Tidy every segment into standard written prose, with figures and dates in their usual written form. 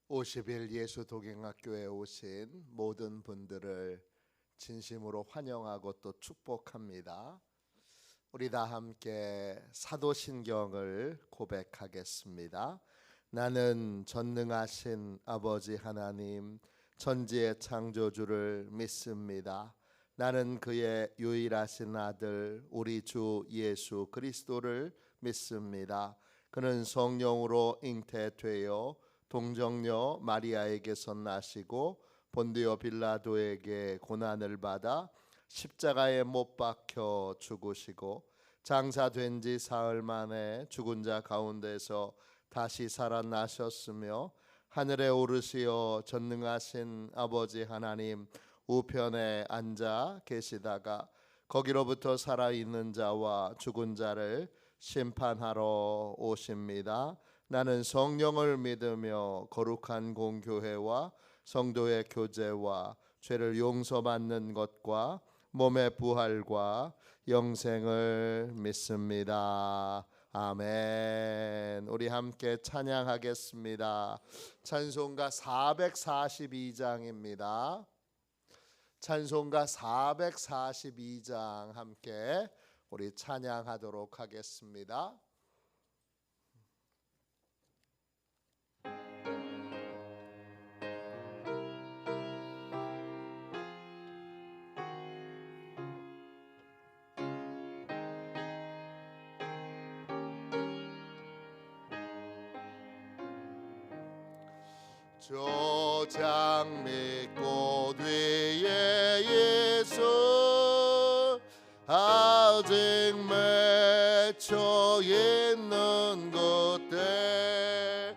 50일 예수 동행학교에 오신 모든 분들을 진심으로 환영하고 또 축복합니다. 우리 다 함께 사도신경을 고백하겠습니다. 나는 전능하신 아버지 하나님 천지의 창조주를 믿습니다. 나는 그의 유일하신 아들 우리 주 예수 그리스도를 믿습니다. 그는 성령으로 잉태되어 동정녀 마리아에게서 나시고 본디오 빌라도에게 고난을 받아 십자가에 못 박혀 죽으시고 장사된 지 사흘 만에 죽은 자 가운데서 다시 살아나셨으며 하늘에 오르시어 전능하신 아버지 하나님 우편에 앉아 계시다가 거기로부터 살아있는 자와 죽은 자를 심판하러 오십니다. 나는 성령을 믿으며 거룩한 공교회와 성도의 교제와 죄를 용서받는 것과 몸의 부활과 영생을 믿습니다. 아멘. 우리 함께 찬양하겠습니다. 찬송가 442장입니다. 찬송가 442장 함께 우리 찬양하도록 하겠습니다. 조장 믿고 뒤에 예수 아직 맺혀 있는 그때에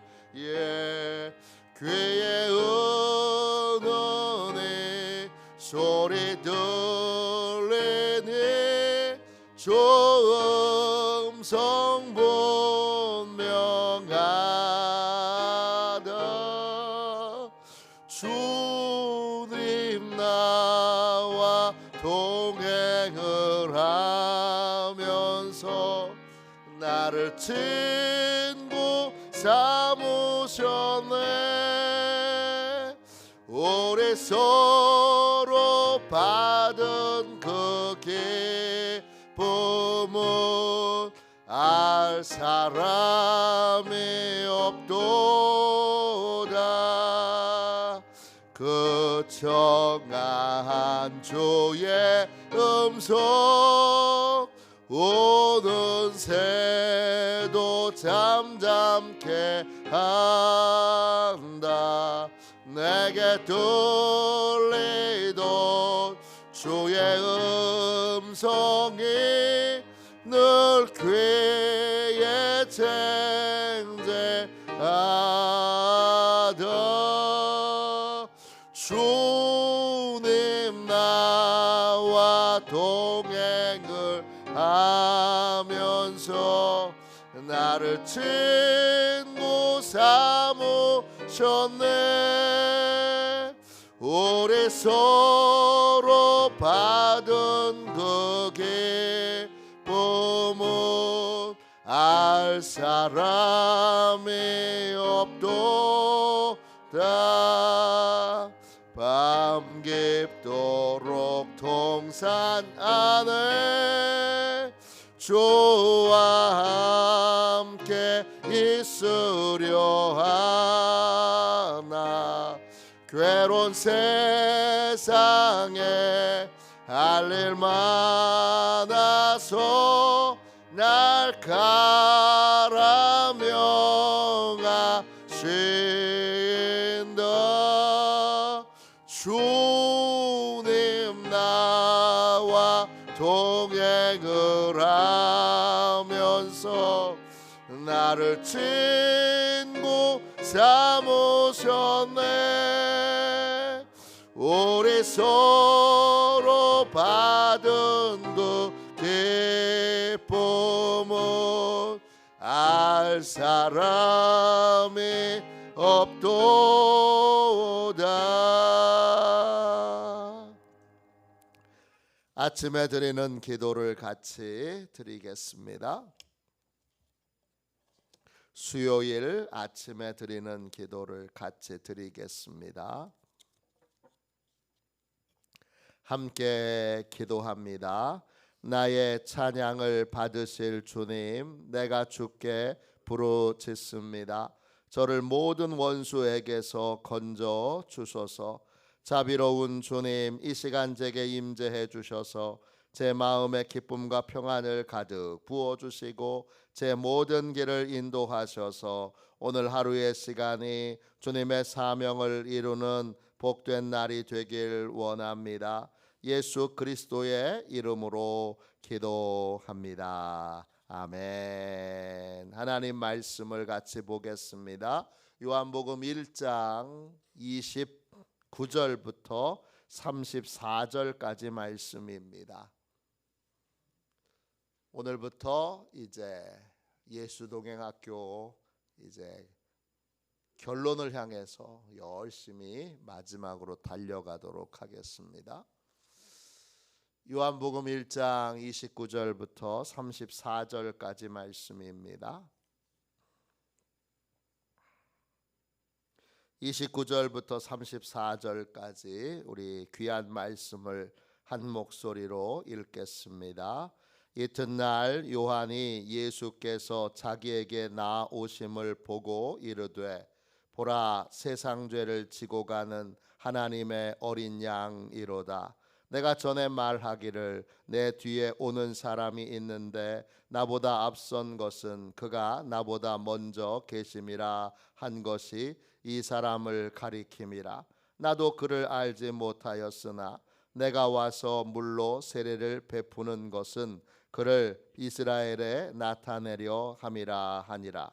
귀에 은은히 소리 들리니 주 음성 분명하다. 주님 나와 동행을 하면서 나를 친구 삼으셨네. 우리 서로 받은 그 기쁨은 알 사람이 없도다. 그 청아한 주의 음성 오는 새도 잠잠케 한다. 내게 들리던 주의 음성이 늘 귀에 쟁쟁하다. 주님 나와 동행을 하면서 나를 친구 삼으셨네. 우리 서로 받은 그 기쁨은 알 사람이 없도다. 밤 깊도록 동산 안에 주와 함께 있으려 하나. 괴로운 세상에 할 일 많아서 날 가라 명하신다. 주님 나와 동행을 하면서 나를 친구 삼으셨네. 우리 서로 받은 그 기쁨은 알 사람이 없도다. 아침에 드리는 기도를 같이 드리겠습니다. 수요일 아침에 드리는 기도를 같이 드리겠습니다. 함께 기도합니다. 나의 찬양을 받으실 주님, 내가 주께 부르짖습니다. 저를 모든 원수에게서 건져 주소서. 자비로운 주님, 이 시간 제게 임재해 주셔서 제 마음에 기쁨과 평안을 가득 부어주시고 제 모든 길을 인도하셔서 오늘 하루의 시간이 주님의 사명을 이루는 복된 날이 되길 원합니다. 예수 그리스도의 이름으로 기도합니다. 아멘. 하나님 말씀을 같이 보겠습니다. 요한복음 1장 29절부터 34절까지 말씀입니다. 오늘부터 이제 예수동행학교 이제 결론을 향해서 열심히 마지막으로 달려가도록 하겠습니다. 요한복음 1장 29절부터 34절까지 말씀입니다. 29절부터 34절까지 우리 귀한 말씀을 한 목소리로 읽겠습니다. 이튿날 요한이 예수께서 자기에게 나오심을 보고 이르되 보라, 세상 죄를 지고 가는 하나님의 어린 양이로다. 내가 전에 말하기를 내 뒤에 오는 사람이 있는데 나보다 앞선 것은 그가 나보다 먼저 계심이라 한 것이 이 사람을 가리킴이라. 나도 그를 알지 못하였으나 내가 와서 물로 세례를 베푸는 것은 그를 이스라엘에 나타내려 함이라 하니라.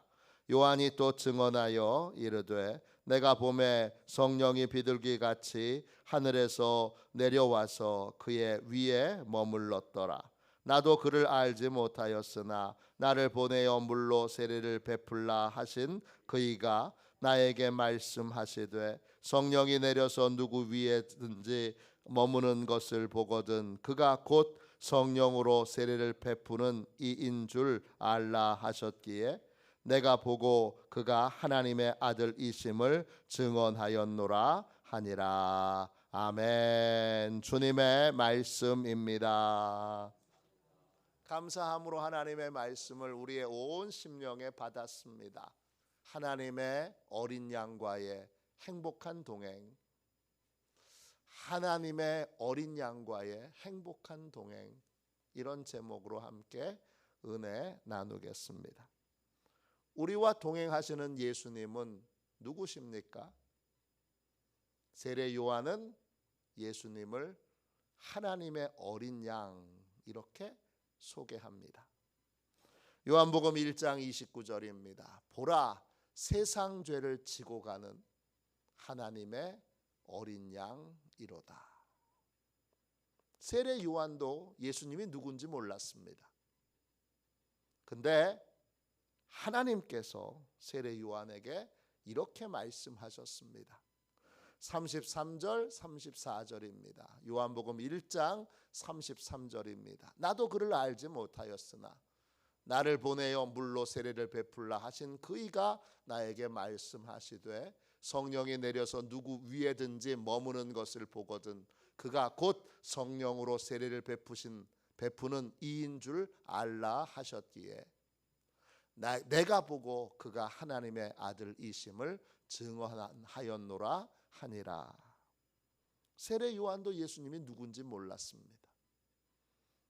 요한이 또 증언하여 이르되 내가 봄에 성령이 비둘기같이 하늘에서 내려와서 그의 위에 머물렀더라. 나도 그를 알지 못하였으나 나를 보내어 물로 세례를 베풀라 하신 그이가 나에게 말씀하시되 성령이 내려서 누구 위에든지 머무는 것을 보거든 그가 곧 성령으로 세례를 베푸는 이인 줄 알라 하셨기에 내가 보고 그가 하나님의 아들이심을 증언하였노라 하니라. 아멘. 주님의 말씀입니다. 감사함으로 하나님의 말씀을 우리의 온 심령에 받았습니다. 하나님의 어린 양과의 행복한 동행, 하나님의 어린 양과의 행복한 동행, 이런 제목으로 함께 은혜 나누겠습니다. 우리와 동행하시는 예수님은 누구십니까? 세례 요한은 예수님을 하나님의 어린 양 이렇게 소개합니다. 요한복음 1장 29절입니다. 보라, 세상 죄를 지고 가는 하나님의 어린 양이로다. 세례 요한도 예수님이 누군지 몰랐습니다. 근데 하나님께서 세례 요한에게 이렇게 말씀하셨습니다. 33절 34절입니다. 요한복음 1장 33절입니다. 나도 그를 알지 못하였으나 나를 보내어 물로 세례를 베풀라 하신 그이가 나에게 말씀하시되 성령이 내려서 누구 위에든지 머무는 것을 보거든 그가 곧 성령으로 세례를 베푸는 이인 줄 알라 하셨기에 내가 보고 그가 하나님의 아들이심을 증언하였노라 하니라. 세례 요한도 예수님이 누군지 몰랐습니다.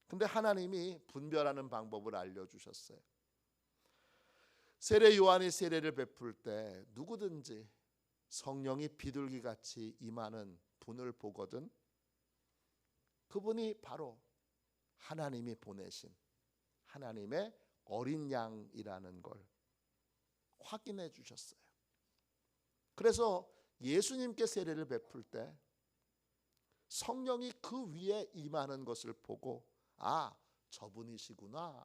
근데 하나님이 분별하는 방법을 알려주셨어요. 세례 요한이 세례를 베풀 때 누구든지 성령이 비둘기같이 임하는 분을 보거든 그분이 바로 하나님이 보내신 하나님의 어린 양이라는 걸 확인해 주셨어요. 그래서 예수님께 세례를 베풀 때 성령이 그 위에 임하는 것을 보고 아, 저분이시구나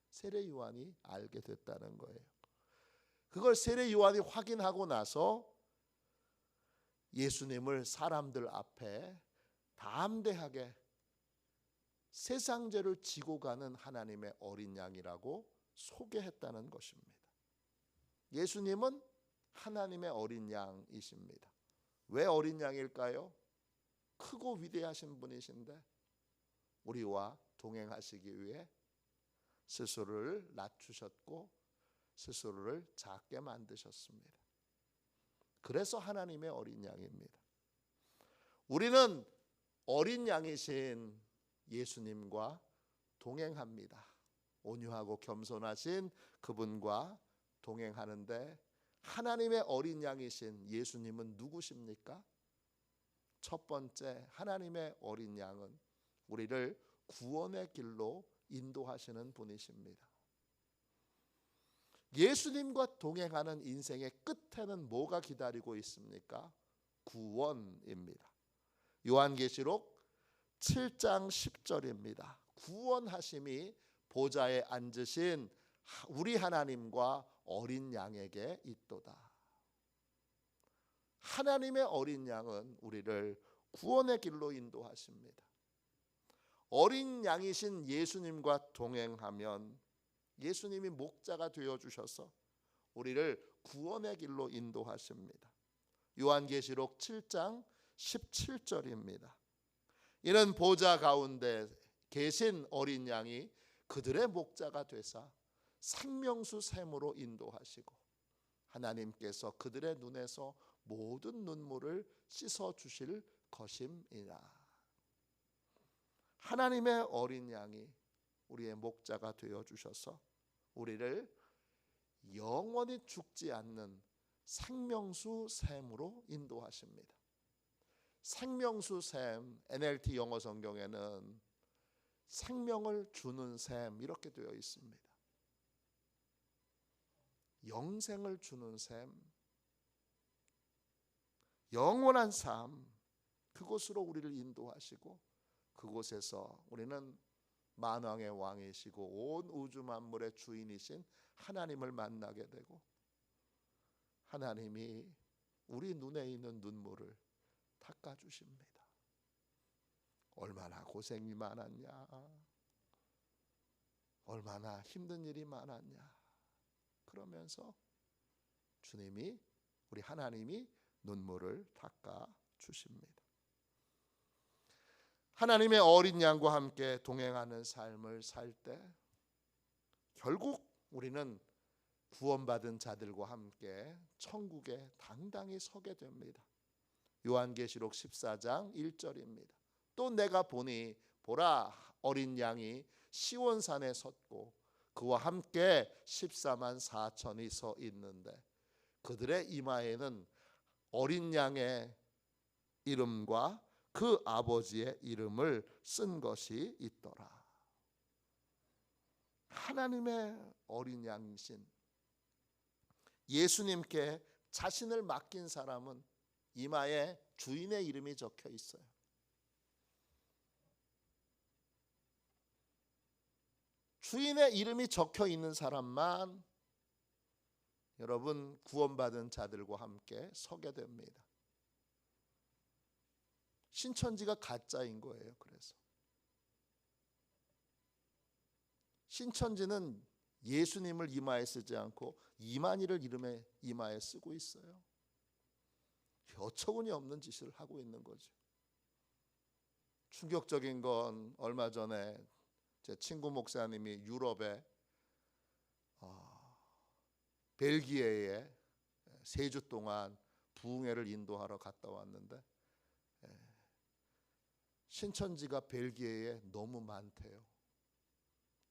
세례 요한이 알게 됐다는 거예요. 그걸 세례 요한이 확인하고 나서 예수님을 사람들 앞에 담대하게 세상 죄를 지고 가는 하나님의 어린 양이라고 소개했다는 것입니다. 예수님은 하나님의 어린 양이십니다. 왜 어린 양일까요? 크고 위대하신 분이신데 우리와 동행하시기 위해 스스로를 낮추셨고 스스로를 작게 만드셨습니다. 그래서 하나님의 어린 양입니다. 우리는 어린 양이신 예수님과 동행합니다. 온유하고 겸손하신 그분과 동행하는데 하나님의 어린 양이신 예수님은 누구십니까? 첫 번째, 하나님의 어린 양은 우리를 구원의 길로 인도하시는 분이십니다. 예수님과 동행하는 인생의 끝에는 뭐가 기다리고 있습니까? 구원입니다. 요한계시록 7장 10절입니다. 구원하심이 보좌에 앉으신 우리 하나님과 어린 양에게 있도다. 하나님의 어린 양은 우리를 구원의 길로 인도하십니다. 어린 양이신 예수님과 동행하면 예수님이 목자가 되어주셔서 우리를 구원의 길로 인도하십니다. 요한계시록 7장 17절입니다. 이는 보좌 가운데 계신 어린 양이 그들의 목자가 되사 생명수 샘으로 인도하시고 하나님께서 그들의 눈에서 모든 눈물을 씻어 주실 것임이라. 하나님의 어린 양이 우리의 목자가 되어 주셔서 우리를 영원히 죽지 않는 생명수 샘으로 인도하십니다. 생명수 샘, NLT 영어 성경에는 생명을 주는 샘 이렇게 되어 있습니다. 영생을 주는 샘, 영원한 삶, 그곳으로 우리를 인도하시고 그곳에서 우리는 만왕의 왕이시고 온 우주 만물의 주인이신 하나님을 만나게 되고 하나님이 우리 눈에 있는 눈물을 닦아주십니다. 얼마나 고생이 많았냐, 얼마나 힘든 일이 많았냐. 그러면서 주님이, 우리 하나님이 눈물을 닦아주십니다. 하나님의 어린 양과 함께 동행하는 삶을 살 때 결국 우리는 구원받은 자들과 함께 천국에 당당히 서게 됩니다. 요한계시록 14장 1절입니다. 또 내가 보니 보라, 어린 양이 시온산에 섰고 그와 함께 14만 4천이 서 있는데 그들의 이마에는 어린 양의 이름과 그 아버지의 이름을 쓴 것이 있더라. 하나님의 어린 양이신 예수님께 자신을 맡긴 사람은 이마에 주인의 이름이 적혀 있어요. 주인의 이름이 적혀 있는 사람만 여러분 구원받은 자들과 함께 서게 됩니다. 신천지가 가짜인 거예요. 그래서 신천지는 예수님을 이마에 쓰지 않고 이만희를 이마에 쓰고 있어요. 어처구니 없는 짓을 하고 있는 거죠. 충격적인 건 얼마 전에 제 친구 목사님이 유럽에 벨기에에 3주 동안 부흥회를 인도하러 갔다 왔는데 신천지가 벨기에에 너무 많대요.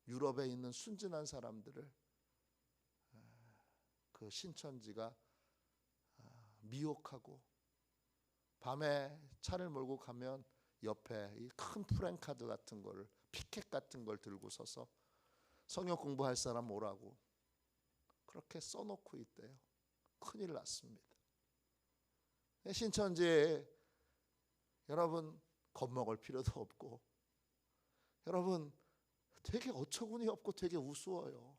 유럽에 있는 순진한 사람들을 그 신천지가 미혹하고 밤에 차를 몰고 가면 옆에 이 큰 프랭카드 같은 거를, 피켓 같은 걸 들고 서서 성경 공부할 사람 오라고 그렇게 써놓고 있대요. 큰일 났습니다. 신천지에 여러분 겁먹을 필요도 없고 여러분 되게 어처구니 없고 되게 우스워요.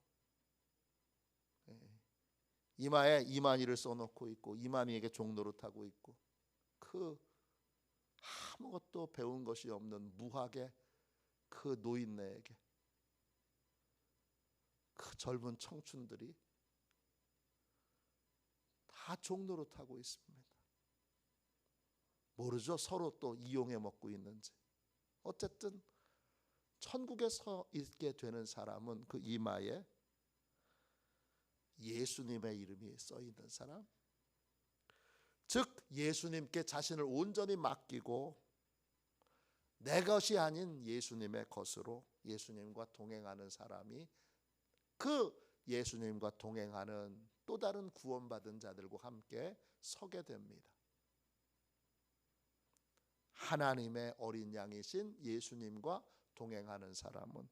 이마에 이만희를 써놓고 있고 이만희에게 종노릇하고 있고 그 아무것도 배운 것이 없는 무학의 그 노인네에게 그 젊은 청춘들이 다 종노릇하고 있습니다. 모르죠. 서로 또 이용해 먹고 있는지. 어쨌든 천국에서 있게 되는 사람은 그 이마에 예수님의 이름이 써 있는 사람, 즉 예수님께 자신을 온전히 맡기고 내 것이 아닌 예수님의 것으로 예수님과 동행하는 사람이 그 예수님과 동행하는 또 다른 구원받은 자들과 함께 서게 됩니다. 하나님의 어린 양이신 예수님과 동행하는 사람은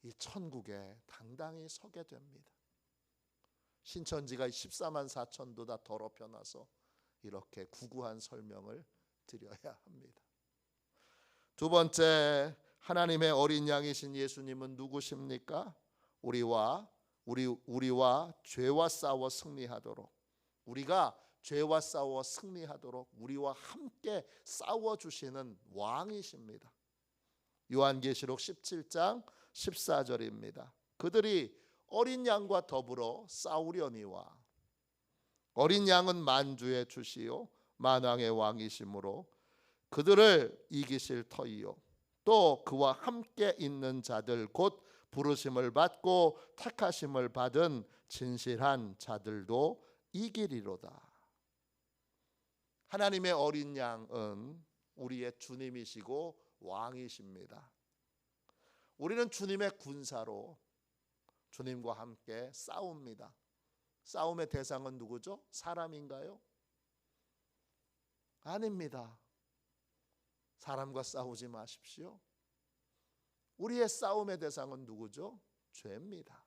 이 천국에 당당히 서게 됩니다. 신천지가 14만 4천도다 더럽혀놔서 이렇게 구구한 설명을 드려야 합니다. 두 번째, 하나님의 어린 양이신 예수님은 누구십니까? 우리와 죄와 싸워 승리하도록, 우리가 죄와 싸워 승리하도록 우리와 함께 싸워주시는 왕이십니다. 요한계시록 17장 14절입니다. 그들이 어린 양과 더불어 싸우려니와, 어린 양은 만주의 주시요 만왕의 왕이시므로 그들을 이기실 터이요 또 그와 함께 있는 자들 곧 부르심을 받고 택하심을 받은 진실한 자들도 이기리로다. 하나님의 어린 양은 우리의 주님이시고 왕이십니다. 우리는 주님의 군사로 주님과 함께 싸웁니다. 싸움의 대상은 누구죠? 사람인가요? 아닙니다. 사람과 싸우지 마십시오. 우리의 싸움의 대상은 누구죠? 죄입니다.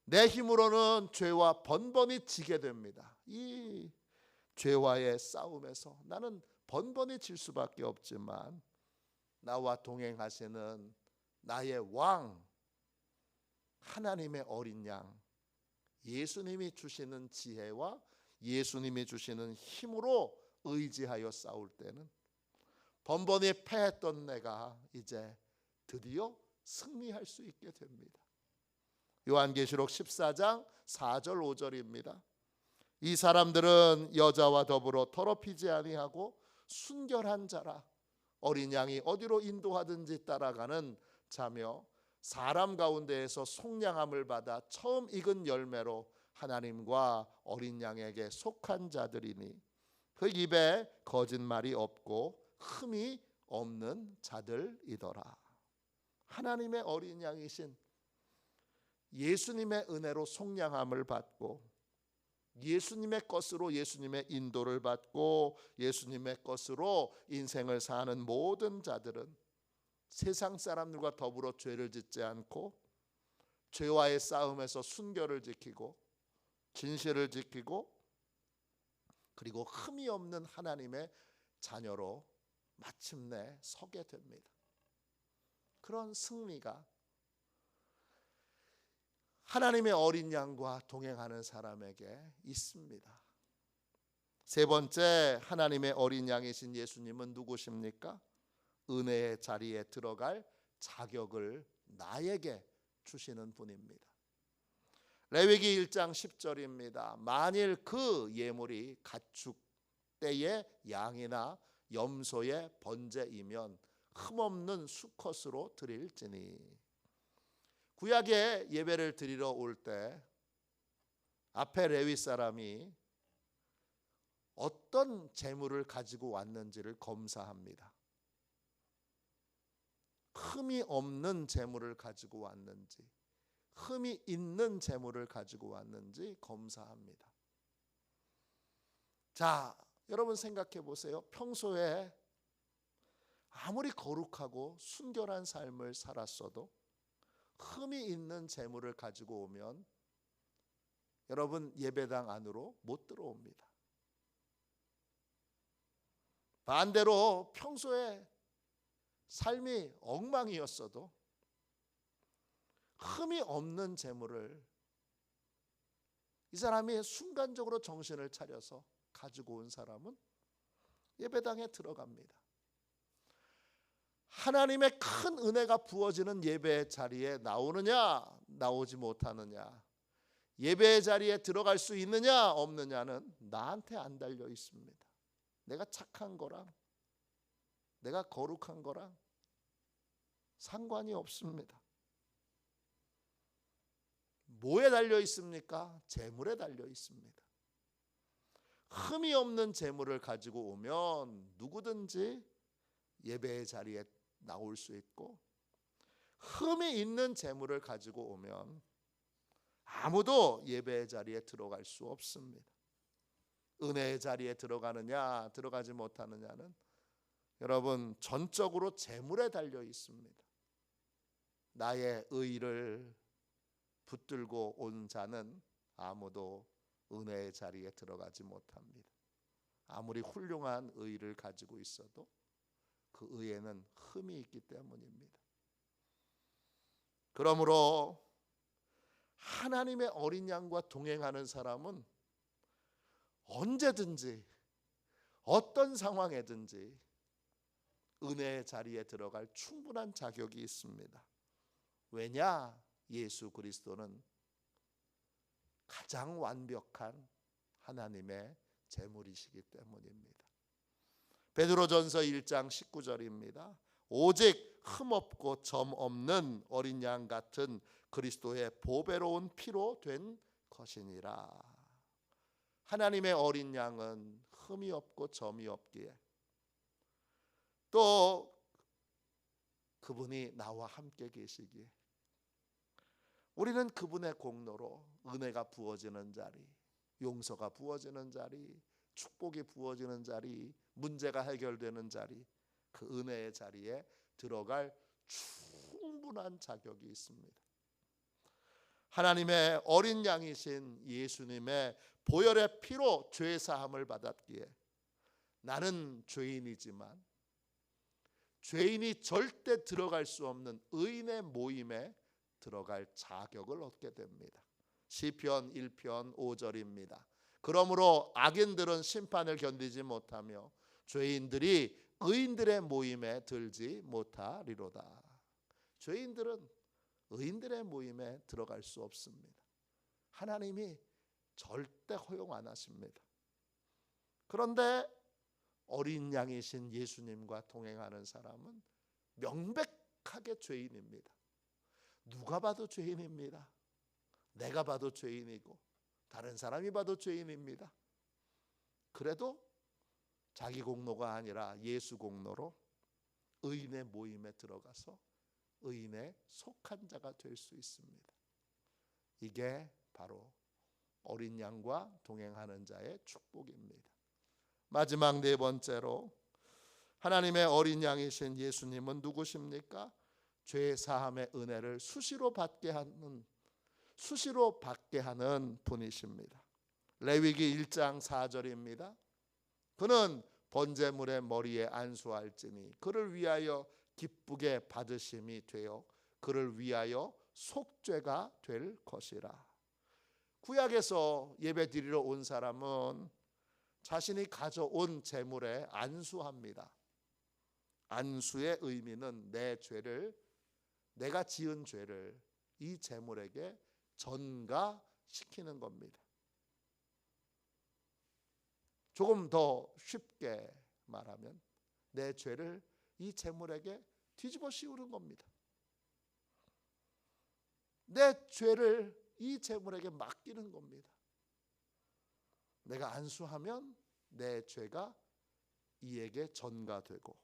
내 힘으로는 죄와 번번이 지게 됩니다. 이 죄와의 싸움에서 나는 번번이 질 수밖에 없지만 나와 동행하시는 나의 왕, 하나님의 어린 양, 예수님이 주시는 지혜와 예수님이 주시는 힘으로 의지하여 싸울 때는 번번이 패했던 내가 이제 드디어 승리할 수 있게 됩니다. 요한계시록 14장 4절 5절입니다. 이 사람들은 여자와 더불어 더럽히지 아니하고 순결한 자라, 어린 양이 어디로 인도하든지 따라가는 자며 사람 가운데에서 속량함을 받아 처음 익은 열매로 하나님과 어린 양에게 속한 자들이니 그 입에 거짓말이 없고 흠이 없는 자들이더라. 하나님의 어린 양이신 예수님의 은혜로 속량함을 받고 예수님의 것으로 예수님의 인도를 받고 예수님의 것으로 인생을 사는 모든 자들은 세상 사람들과 더불어 죄를 짓지 않고 죄와의 싸움에서 순결을 지키고 진실을 지키고 그리고 흠이 없는 하나님의 자녀로 마침내 서게 됩니다. 그런 승리가 하나님의 어린 양과 동행하는 사람에게 있습니다. 세 번째, 하나님의 어린 양이신 예수님은 누구십니까? 은혜의 자리에 들어갈 자격을 나에게 주시는 분입니다. 레위기 1장 10절입니다. 만일 그 예물이 가축 떼의 양이나 염소의 번제이면 흠없는 수컷으로 드릴지니. 구약에 예배를 드리러 올 때 앞에 레위 사람이 어떤 제물을 가지고 왔는지를 검사합니다. 흠이 없는 제물을 가지고 왔는지, 흠이 있는 제물을 가지고 왔는지 검사합니다. 자, 여러분 생각해 보세요. 평소에 아무리 거룩하고 순결한 삶을 살았어도 흠이 있는 제물을 가지고 오면 여러분 예배당 안으로 못 들어옵니다. 반대로 평소에 삶이 엉망이었어도 흠이 없는 제물을 이 사람이 순간적으로 정신을 차려서 가지고 온 사람은 예배당에 들어갑니다. 하나님의 큰 은혜가 부어지는 예배 자리에 나오느냐 나오지 못하느냐, 예배의 자리에 들어갈 수 있느냐 없느냐는 나한테 안 달려 있습니다. 내가 착한 거랑 내가 거룩한 거랑 상관이 없습니다. 뭐에 달려 있습니까? 재물에 달려 있습니다. 흠이 없는 재물을 가지고 오면 누구든지 예배의 자리에 나올 수 있고, 흠이 있는 재물을 가지고 오면 아무도 예배의 자리에 들어갈 수 없습니다. 은혜의 자리에 들어가느냐 들어가지 못하느냐는 여러분 전적으로 재물에 달려 있습니다. 나의 의를 붙들고 온 자는 아무도 은혜의 자리에 들어가지 못합니다. 아무리 훌륭한 의를 가지고 있어도 그 의에는 흠이 있기 때문입니다. 그러므로 하나님의 어린 양과 동행하는 사람은 언제든지 어떤 상황에든지 은혜의 자리에 들어갈 충분한 자격이 있습니다. 왜냐? 예수 그리스도는 가장 완벽한 하나님의 제물이시기 때문입니다. 베드로전서 1장 19절입니다. 오직 흠없고 점 없는 어린 양 같은 그리스도의 보배로운 피로 된 것이니라. 하나님의 어린 양은 흠이 없고 점이 없기에 또 그분이 나와 함께 계시기에 우리는 그분의 공로로 은혜가 부어지는 자리, 용서가 부어지는 자리, 축복이 부어지는 자리, 문제가 해결되는 자리, 그 은혜의 자리에 들어갈 충분한 자격이 있습니다. 하나님의 어린 양이신 예수님의 보혈의 피로 죄 사함을 받았기에 나는 죄인이지만 죄인이 절대 들어갈 수 없는 의인의 모임에 들어갈 자격을 얻게 됩니다. 시편 1편 5절입니다. 그러므로 악인들은 심판을 견디지 못하며 죄인들이 의인들의 모임에 들지 못하리로다. 죄인들은 의인들의 모임에 들어갈 수 없습니다. 하나님이 절대 허용 안 하십니다. 그런데 어린 양이신 예수님과 동행하는 사람은 명백하게 죄인입니다. 누가 봐도 죄인입니다. 내가 봐도 죄인이고 다른 사람이 봐도 죄인입니다. 그래도 자기 공로가 아니라 예수 공로로 의인의 모임에 들어가서 의인에 속한 자가 될 수 있습니다. 이게 바로 어린 양과 동행하는 자의 축복입니다. 마지막 네 번째로 하나님의 어린 양이신 예수님은 누구십니까? 죄 사함의 은혜를 수시로 받게 하는 분이십니다. 레위기 1장 4절입니다. 그는 번제물의 머리에 안수할지니 그를 위하여 기쁘게 받으심이 되어 그를 위하여 속죄가 될 것이라. 구약에서 예배 드리러 온 사람은 자신이 가져온 제물에 안수합니다. 안수의 의미는 내가 지은 죄를 이 제물에게 전가시키는 겁니다. 조금 더 쉽게 말하면 내 죄를 이 제물에게 뒤집어 씌우는 겁니다. 내 죄를 이 제물에게 맡기는 겁니다. 내가 안수하면 내 죄가 이에게 전가되고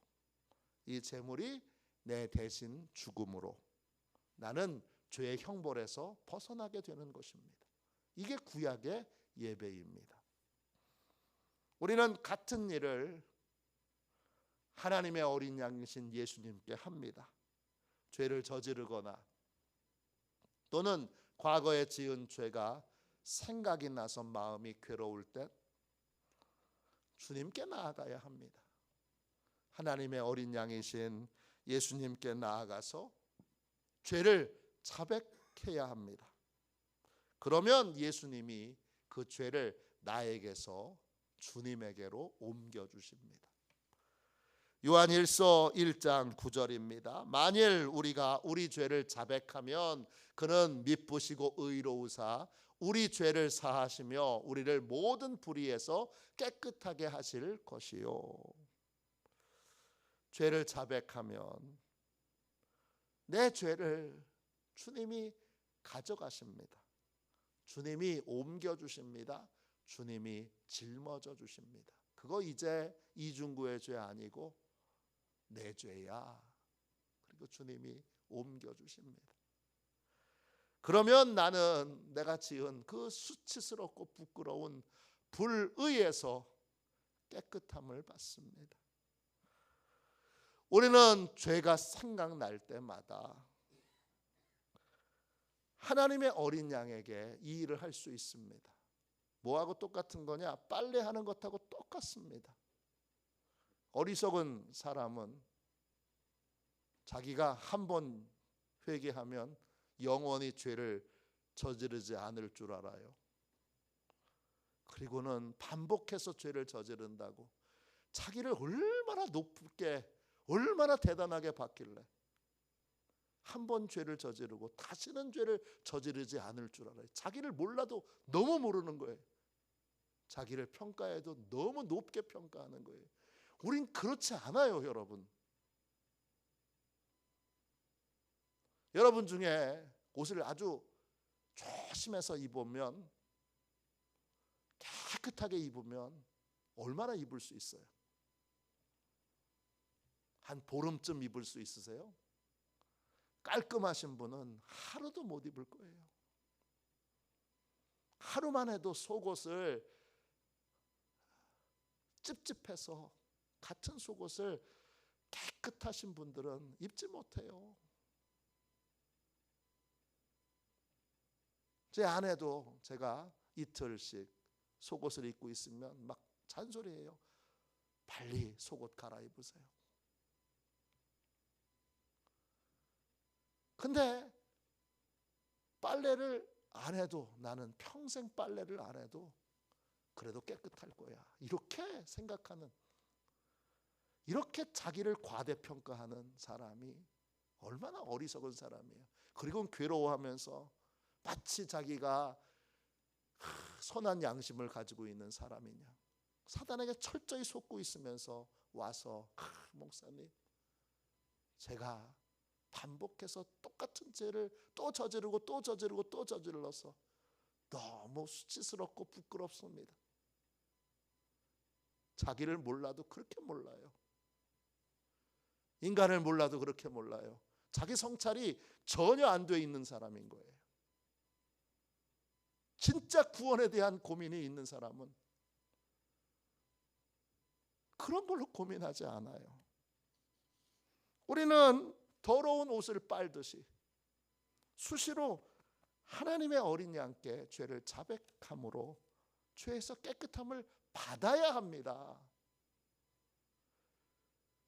이 제물이 내 대신 죽음으로 나는 죄의 형벌에서 벗어나게 되는 것입니다. 이게 구약의 예배입니다. 우리는 같은 일을 하나님의 어린 양이신 예수님께 합니다. 죄를 저지르거나 또는 과거에 지은 죄가 생각이 나서 마음이 괴로울 때 주님께 나아가야 합니다. 하나님의 어린 양이신 예수님께 나아가서 죄를 자백해야 합니다. 그러면 예수님이 그 죄를 나에게서 주님에게로 옮겨주십니다. 요한일서 1장 9절입니다. 만일 우리가 우리 죄를 자백하면 그는 미쁘시고 의로우사 우리 죄를 사하시며 우리를 모든 불의에서 깨끗하게 하실 것이요. 죄를 자백하면 내 죄를 주님이 가져가십니다. 주님이 옮겨주십니다. 주님이 짊어져 주십니다. 그거 이제 이중구의 죄 아니고 내 죄야. 그리고 주님이 옮겨주십니다. 그러면 나는 내가 지은 그 수치스럽고 부끄러운 불의에서 깨끗함을 받습니다. 우리는 죄가 생각날 때마다 하나님의 어린 양에게 이 일을 할 수 있습니다. 뭐하고 똑같은 거냐? 빨래하는 것하고 똑같습니다. 어리석은 사람은 자기가 한 번 회개하면 영원히 죄를 저지르지 않을 줄 알아요. 그리고는 반복해서 죄를 저지른다고 자기를 얼마나 높게, 얼마나 대단하게 봤길래 한 번 죄를 저지르고 다시는 죄를 저지르지 않을 줄 알아요. 자기를 몰라도 너무 모르는 거예요. 자기를 평가해도 너무 높게 평가하는 거예요. 우린 그렇지 않아요, 여러분. 여러분 중에 옷을 아주 조심해서 입으면, 깨끗하게 입으면 얼마나 입을 수 있어요? 한 보름쯤 입을 수 있으세요? 깔끔하신 분은 하루도 못 입을 거예요. 하루만 해도 속옷을 찝찝해서 같은 속옷을 깨끗하신 분들은 입지 못해요. 제 아내도 제가 이틀씩 속옷을 입고 있으면 막 잔소리해요. 빨리 속옷 갈아입으세요. 근데 빨래를 안 해도, 나는 평생 빨래를 안 해도 그래도 깨끗할 거야, 이렇게 생각하는, 이렇게 자기를 과대평가하는 사람이 얼마나 어리석은 사람이에요. 그리고 괴로워하면서 마치 자기가 선한 양심을 가지고 있는 사람이냐. 사단에게 철저히 속고 있으면서 와서 목사님, 제가 반복해서 똑같은 죄를 또 저지르고 또 저지르고 또 저질러서 너무 수치스럽고 부끄럽습니다. 자기를 몰라도 그렇게 몰라요. 인간을 몰라도 그렇게 몰라요. 자기 성찰이 전혀 안 돼 있는 사람인 거예요. 진짜 구원에 대한 고민이 있는 사람은 그런 걸로 고민하지 않아요. 우리는 더러운 옷을 빨듯이 수시로 하나님의 어린 양께 죄를 자백함으로 죄에서 깨끗함을 받아야 합니다.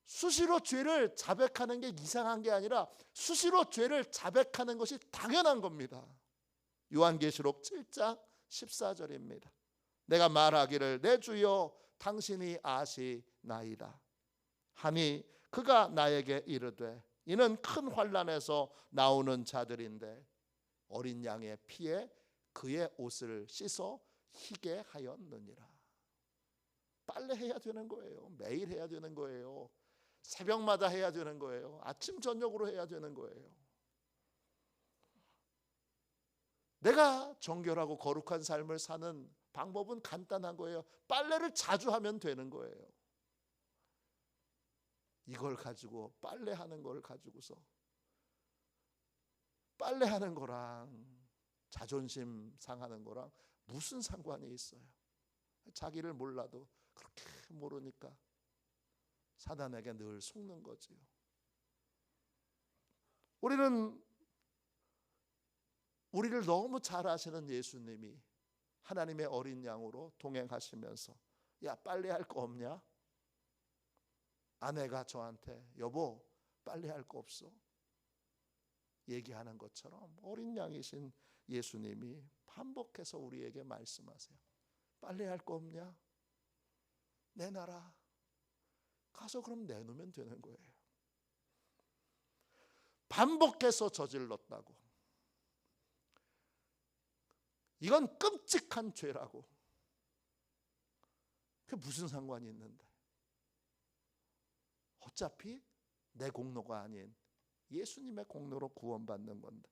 수시로 죄를 자백하는 게 이상한 게 아니라 수시로 죄를 자백하는 것이 당연한 겁니다. 요한계시록 7장 14절입니다. 내가 말하기를 내 주여 당신이 아시나이다 하니 그가 나에게 이르되 이는 큰 환난에서 나오는 자들인데 어린 양의 피에 그의 옷을 씻어 희게 하였느니라. 빨래해야 되는 거예요. 매일 해야 되는 거예요. 새벽마다 해야 되는 거예요. 아침 저녁으로 해야 되는 거예요. 내가 정결하고 거룩한 삶을 사는 방법은 간단한 거예요. 빨래를 자주 하면 되는 거예요. 이걸 가지고, 빨래하는 걸 가지고서, 빨래하는 거랑 자존심 상하는 거랑 무슨 상관이 있어요? 자기를 몰라도 그렇게 모르니까 사단에게 늘 속는 거지요. 우리는 우리를 너무 잘 아시는 예수님이 하나님의 어린 양으로 동행하시면서 야, 빨래할 거 없냐? 아내가 저한테 여보 빨래할 거 없어? 얘기하는 것처럼 어린 양이신 예수님이 반복해서 우리에게 말씀하세요. 빨래할 거 없냐? 내놔라. 가서 그럼 내놓으면 되는 거예요. 반복해서 저질렀다고 이건 끔찍한 죄라고. 그게 무슨 상관이 있는데? 어차피 내 공로가 아닌 예수님의 공로로 구원받는 건데,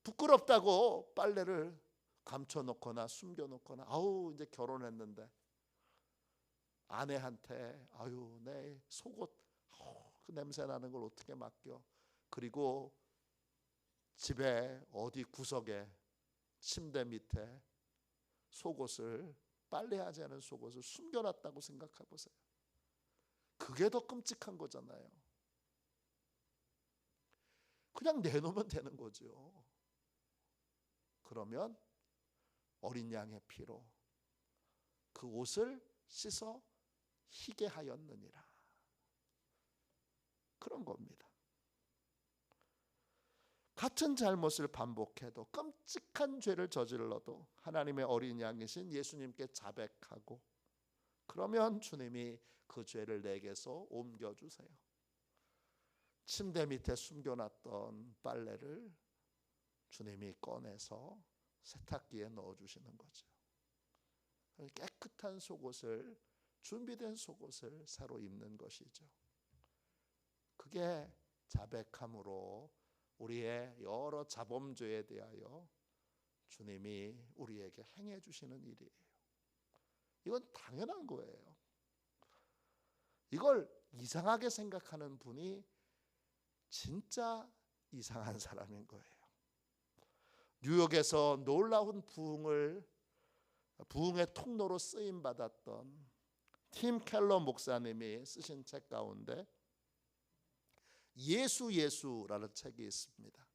부끄럽다고 빨래를 감춰놓거나 숨겨놓거나, 아우 이제 결혼했는데 아내한테 아유 내 속옷 그 냄새 나는 걸 어떻게 맡겨, 그리고 집에 어디 구석에 침대 밑에 속옷을, 빨래하지 않은 속옷을 숨겨놨다고 생각해 보세요. 그게 더 끔찍한 거잖아요. 그냥 내놓으면 되는 거죠. 그러면 어린 양의 피로 그 옷을 씻어 희게 하였느니라, 그런 겁니다. 같은 잘못을 반복해도, 끔찍한 죄를 저질러도 하나님의 어린 양이신 예수님께 자백하고, 그러면 주님이 그 죄를 내게서 옮겨주세요. 침대 밑에 숨겨놨던 빨래를 주님이 꺼내서 세탁기에 넣어주시는 거죠. 깨끗한 속옷을, 준비된 속옷을 새로 입는 것이죠. 그게 자백함으로 우리의 여러 자범죄에 대하여 주님이 우리에게 행해 주시는 일이에요. 이건 당연한 거예요. 이걸 이상하게 생각하는 분이 진짜 이상한 사람인 거예요. 뉴욕에서 놀라운 부흥의 통로로 쓰임 받았던 팀 켈러 목사님이 쓰신 책 가운데 예수라는 책이 있습니다.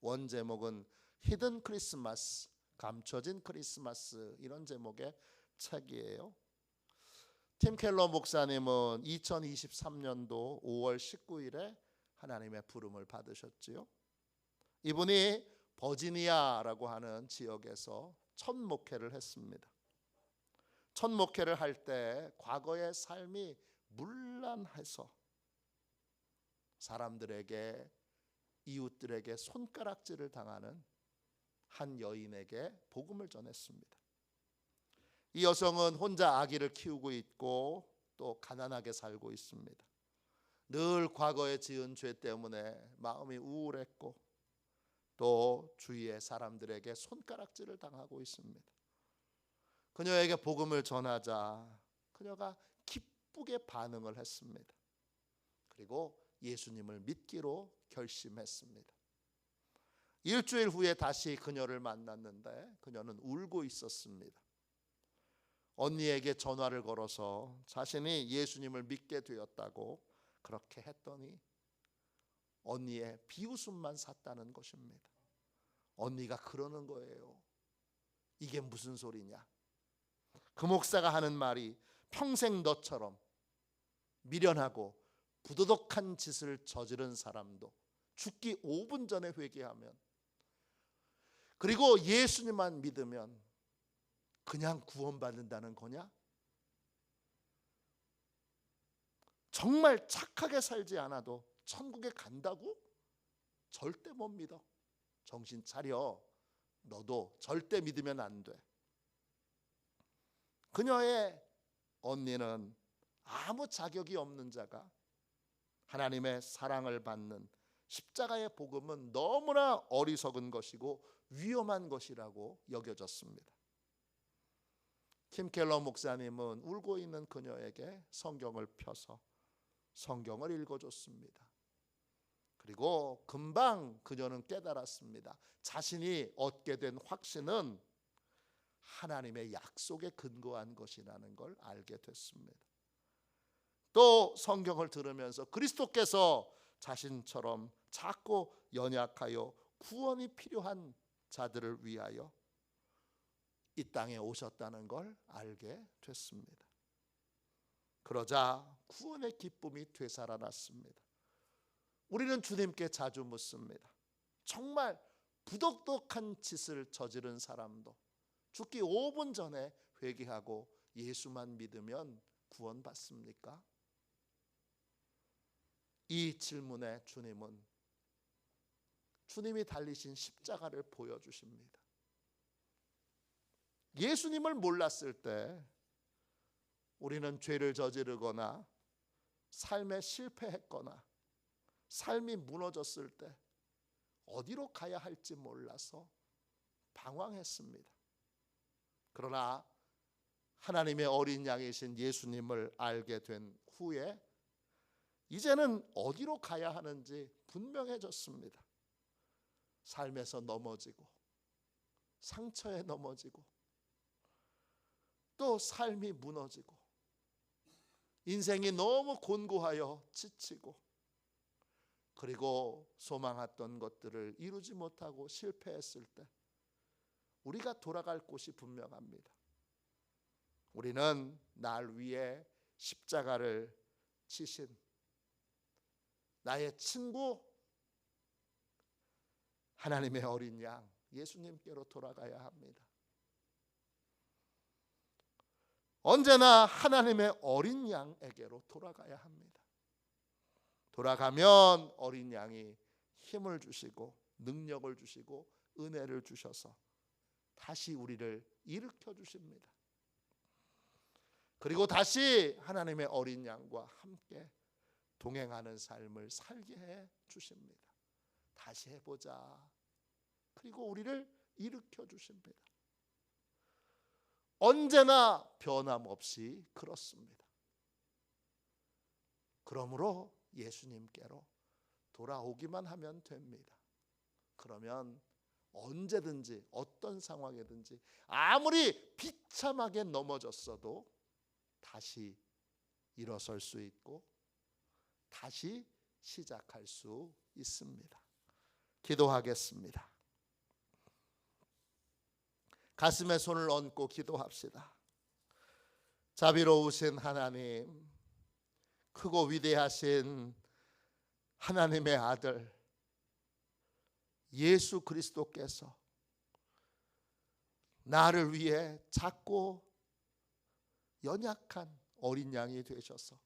원 제목은 히든 크리스마스, 감춰진 크리스마스, 이런 제목의 책이에요. 팀 켈러 목사님은 2023년도 5월 19일에 하나님의 부름을 받으셨지요. 이분이 버지니아라고 하는 지역에서 첫 목회를 했습니다. 첫 목회를 할 때 과거의 삶이 문란해서 사람들에게, 이웃들에게 손가락질을 당하는 한 여인에게 복음을 전했습니다. 이 여성은 혼자 아기를 키우고 있고 또 가난하게 살고 있습니다. 늘 과거에 지은 죄 때문에 마음이 우울했고 또 주위의 사람들에게 손가락질을 당하고 있습니다. 그녀에게 복음을 전하자 그녀가 기쁘게 반응을 했습니다. 그리고 예수님을 믿기로 결심했습니다. 일주일 후에 다시 그녀를 만났는데 그녀는 울고 있었습니다. 언니에게 전화를 걸어서 자신이 예수님을 믿게 되었다고 그렇게 했더니 언니의 비웃음만 샀다는 것입니다. 언니가 그러는 거예요. 이게 무슨 소리냐? 그 목사가 하는 말이 평생 너처럼 미련하고 부도덕한 짓을 저지른 사람도 죽기 5분 전에 회개하면, 그리고 예수님만 믿으면 그냥 구원받는다는 거냐? 정말 착하게 살지 않아도 천국에 간다고? 절대 못 믿어. 정신 차려. 너도 절대 믿으면 안 돼. 그녀의 언니는 아무 자격이 없는 자가 하나님의 사랑을 받는 십자가의 복음은 너무나 어리석은 것이고 위험한 것이라고 여겨졌습니다. 팀 켈러 목사님은 울고 있는 그녀에게 성경을 펴서 성경을 읽어줬습니다. 그리고 금방 그녀는 깨달았습니다. 자신이 얻게 된 확신은 하나님의 약속에 근거한 것이라는 걸 알게 됐습니다. 또 성경을 들으면서 그리스도께서 자신처럼 작고 연약하여 구원이 필요한 자들을 위하여 이 땅에 오셨다는 걸 알게 됐습니다. 그러자 구원의 기쁨이 되살아났습니다. 우리는 주님께 자주 묻습니다. 정말 부덕덕한 짓을 저지른 사람도 죽기 5분 전에 회개하고 예수만 믿으면 구원받습니까? 이 질문에 주님은 주님이 달리신 십자가를 보여주십니다. 예수님을 몰랐을 때 우리는 죄를 저지르거나 삶에 실패했거나 삶이 무너졌을 때 어디로 가야 할지 몰라서 방황했습니다. 그러나 하나님의 어린 양이신 예수님을 알게 된 후에 이제는 어디로 가야 하는지 분명해졌습니다. 삶에서 넘어지고 상처에 넘어지고 또 삶이 무너지고 인생이 너무 곤고하여 지치고 그리고 소망했던 것들을 이루지 못하고 실패했을 때 우리가 돌아갈 곳이 분명합니다. 우리는 날 위해 십자가를 지신 나의 친구 하나님의 어린 양 예수님께로 돌아가야 합니다. 언제나 하나님의 어린 양에게로 돌아가야 합니다. 돌아가면 어린 양이 힘을 주시고 능력을 주시고 은혜를 주셔서 다시 우리를 일으켜 주십니다. 그리고 다시 하나님의 어린 양과 함께 동행하는 삶을 살게 해 주십니다. 다시 해보자. 그리고 우리를 일으켜 주십니다. 언제나 변함없이 그렇습니다. 그러므로 예수님께로 돌아오기만 하면 됩니다. 그러면 언제든지 어떤 상황이든지 아무리 비참하게 넘어졌어도 다시 일어설 수 있고 다시 시작할 수 있습니다. 기도하겠습니다. 가슴에 손을 얹고 기도합시다. 자비로우신 하나님, 크고 위대하신 하나님의 아들 예수 그리스도께서 나를 위해 작고 연약한 어린 양이 되셔서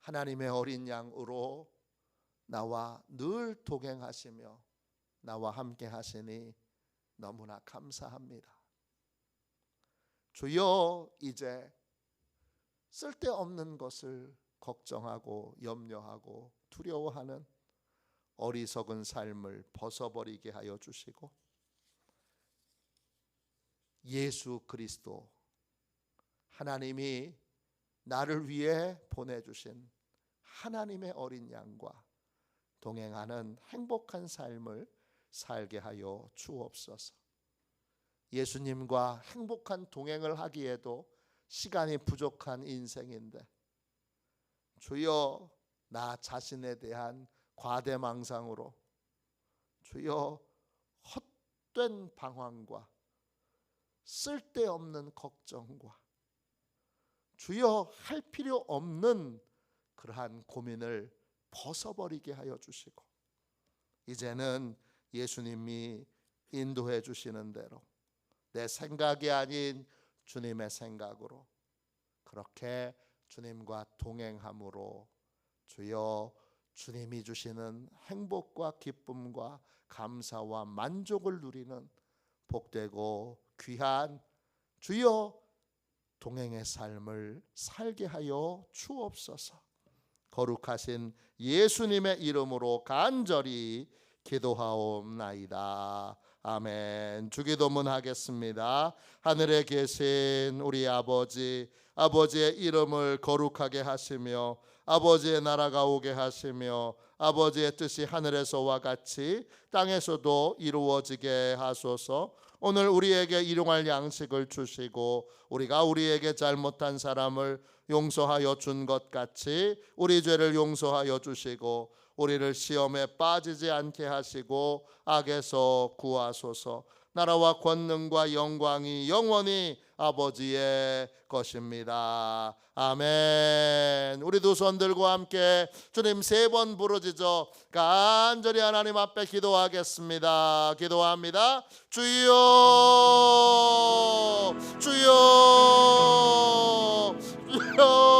하나님의 어린 양으로 나와 늘 동행하시며 나와 함께 하시니 너무나 감사합니다. 주여, 이제 쓸데없는 것을 걱정하고 염려하고 두려워하는 어리석은 삶을 벗어버리게 하여 주시고 예수 그리스도 하나님이 나를 위해 보내주신 하나님의 어린 양과 동행하는 행복한 삶을 살게 하여 주옵소서. 예수님과 행복한 동행을 하기에도 시간이 부족한 인생인데 주여, 나 자신에 대한 과대망상으로 주여 헛된 방황과 쓸데없는 걱정과 주여 할 필요 없는 그러한 고민을 벗어버리게 하여 주시고 이제는 예수님이 인도해 주시는 대로 내 생각이 아닌 주님의 생각으로 그렇게 주님과 동행함으로 주여 주님이 주시는 행복과 기쁨과 감사와 만족을 누리는 복되고 귀한 주여 동행의 삶을 살게 하여 주옵소서. 거룩하신 예수님의 이름으로 간절히 기도하옵나이다. 아멘. 주기도문 하겠습니다. 하늘에 계신 우리 아버지, 아버지의 이름을 거룩하게 하시며 아버지의 나라가 오게 하시며 아버지의 뜻이 하늘에서와 같이 땅에서도 이루어지게 하소서. 오늘 우리에게 일용할 양식을 주시고 우리가 우리에게 잘못한 사람을 용서하여 준 것 같이 우리 죄를 용서하여 주시고 우리를 시험에 빠지지 않게 하시고 악에서 구하소서. 나라와 권능과 영광이 영원히 아버지의 것입니다. 아멘. 우리 두 손 들고 함께 주님 3번 부르짖어 간절히 하나님 앞에 기도하겠습니다. 기도합니다. 주여, 주여, 주여.